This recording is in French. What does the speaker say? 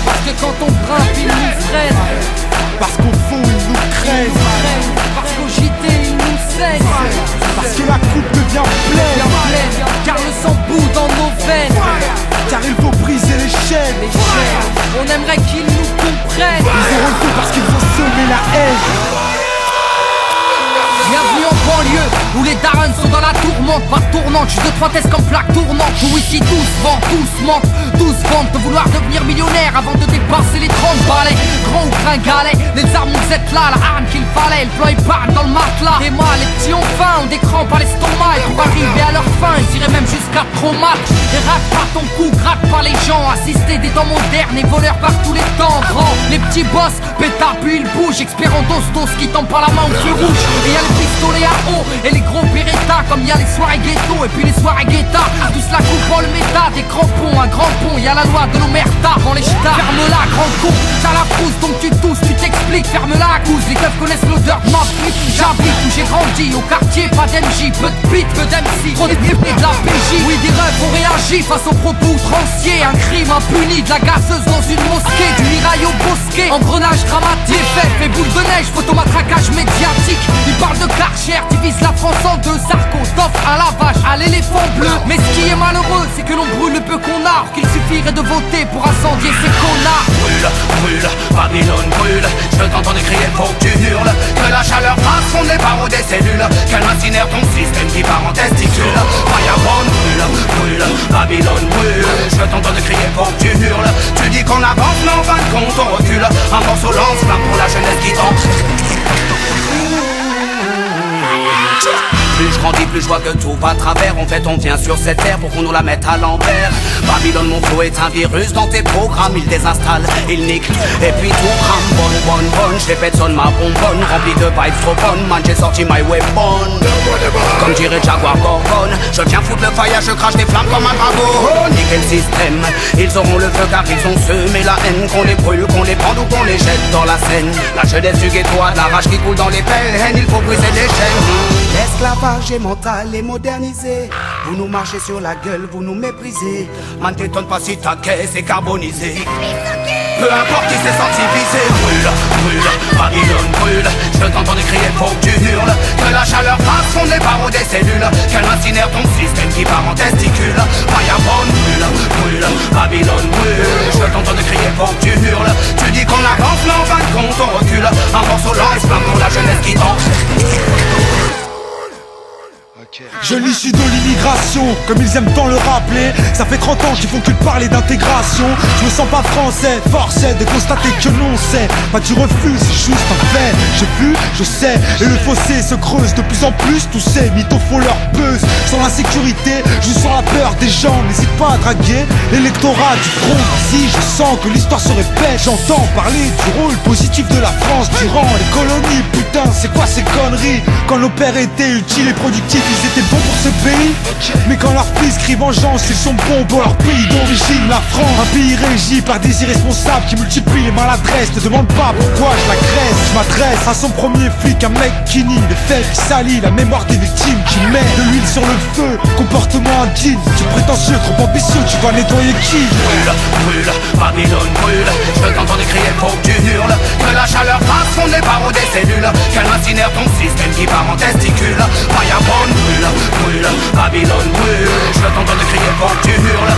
Parce que quand on grimpe, ils nous freinent. Parce qu'au fond ils nous craignent. Parce qu'au JT ils nous saignent. Parce que la coupe devient pleine. Car le sang bout dans nos veines. Car il faut briser les chaînes. On aimerait qu'ils nous comprennent. Ils auront le coup parce qu'ils ont semé la haine. Bienvenue en banlieue, où les darons sont dans la tourmente. Pas tournante, juste de trois tests comme plaque tournante. Où ici tous vendent, tous mentent, tous vendent de vouloir devenir millionnaire avant de dépasser les 30 balais. Grand ou gringalet, les armes vous êtes là, la arme qu'il fallait. Le plan épargne dans le matelas. Et moi, les petits ont faim, ont des crampes à l'estomac. Et pour arriver à leur fin, ils iraient même jusqu'à trop mal. Et rate pas ton cou, gratte pas les gens. Assister des temps modernes et voleurs par tous les temps. Grand, les petits boss, pétard puis ils bougent. Expérant dos qui tombent par la main au feu rouge. Et y'a les pistolets à eau et les gros Beretta. Comme y'a les soirées ghetto et puis les soirées guetta. Tous la coupe dans le méta, des crampons, un grand pont. Y'a la loi de l'omerta, rend les ch'tards. Ferme-la, grand con, t'as la frousse donc tu tousses, tu t'expliques. Ferme-la, accuse, les keufs connaissent l'odeur de ma flip. J'habite où j'ai grandi, au quartier, pas d'MJ. Peu de beat, peu d'MC, trop de de la PJ. Oui, des rêves ont réagi face aux propos outranciers. Un crime impuni, de la gazeuse dans une mosquée. Du mirail au bosquet, engrenage dramatique. Fait boule de neige, photomatraquage médiatique. Ils parlent de Karcher, divise la France en deux. Sarko, t'offre un lavage à l'éléphant bleu. Mais ce qui est malheureux, c'est que l'on brûle le peu qu'on a. Qu'il suffirait de voter pour incendier ces connards. Brûle, brûle, Babylone brûle. Je t'entends crier, faut que tu hurles. Que la chaleur fond les barreaux des cellules. Qu'elle incinère ton système qui part en testicule. Fireborn brûle, brûle, Babylone brûle. Je t'entends crier, faut que tu hurles. Tu dis qu'on avance, mais en fin de compte on recule. Un morceau lance-flamme pour la jeunesse qui tente. Plus je grandis, plus je vois que tout va à travers. En fait on vient sur cette terre pour qu'on nous la mette à l'envers. Babylone mon flow est un virus dans tes programmes. Il désinstalle, il nique, et puis tout crame. Bonne, je répète sonne ma bonbonne. Rempli de vibes trop bonnes, man j'ai sorti my weapon. Comme dirait Jaguar Gorgon, je viens foutre le fire, je crache des flammes comme un dragon. Niquer le système, ils auront le feu car ils ont semé la haine. Qu'on les brûle, qu'on les pende ou qu'on les jette dans la Seine. La jeunesse du ghetto a de la rage qui coule dans les veines. Il faut briser les chaînes. L'esclavage est mental et modernisé. Vous nous marchez sur la gueule, vous nous méprisez. Man t'étonne pas si ta caisse est carbonisée. Peu importe qui s'est senti visé. Brûle, brûle, Babylone brûle. Je t'entends crier, faut que tu hurles. Que la chaleur fasse fondre les barreaux des cellules. Qu'elle incinère ton système qui part en testicule. Fireborn brûle, brûle, Babylone brûle. Je t'entends crier, faut que tu hurles. Tu dis qu'on avance, mais en fin de compte on recule. Un morceau lance-flamme pour la jeunesse qui danse. Je l'issue de l'immigration, comme ils aiment tant le rappeler. Ça fait 30 ans qu'ils font que parler d'intégration. Je me sens pas français, forcé de constater que non c'est pas du refus, c'est juste un fait. J'ai vu, je sais, et le fossé se creuse de plus en plus. Tous ces mythos font leur buzz. Sans l'insécurité, je sens la peur des gens. N'hésite pas à draguer l'électorat du front. Si je sens que l'histoire se répète, j'entends parler du rôle positif de la France durant les colonies. Putain, c'est quoi ces conneries? Quand nos pères étaient utiles et productifs, ils étaient bons pour ce pays. Mais quand leurs fils crient vengeance, ils sont bons pour leur pays d'origine, la France. Un pays régi par des irresponsables qui multiplient les maladresses. Ne demande pas pourquoi je l'agresse. Je m'adresse à son premier flic, un mec qui nie les faits, qui salit la mémoire des victimes, qui met de l'huile sur le feu. Comportement indigne, tu es prétentieux, trop ambitieux, tu vas nettoyer qui? Brûle, brûle, Babylone brûle. Je t'entends crier, faut que tu hurles. Que la chaleur fasse fondre les barreaux des cellules. Qu'elle incinère ton système qui part en testicule. Fireborn brûle, brûle, Babylone brûle. Je t'entends crier, faut que tu hurles.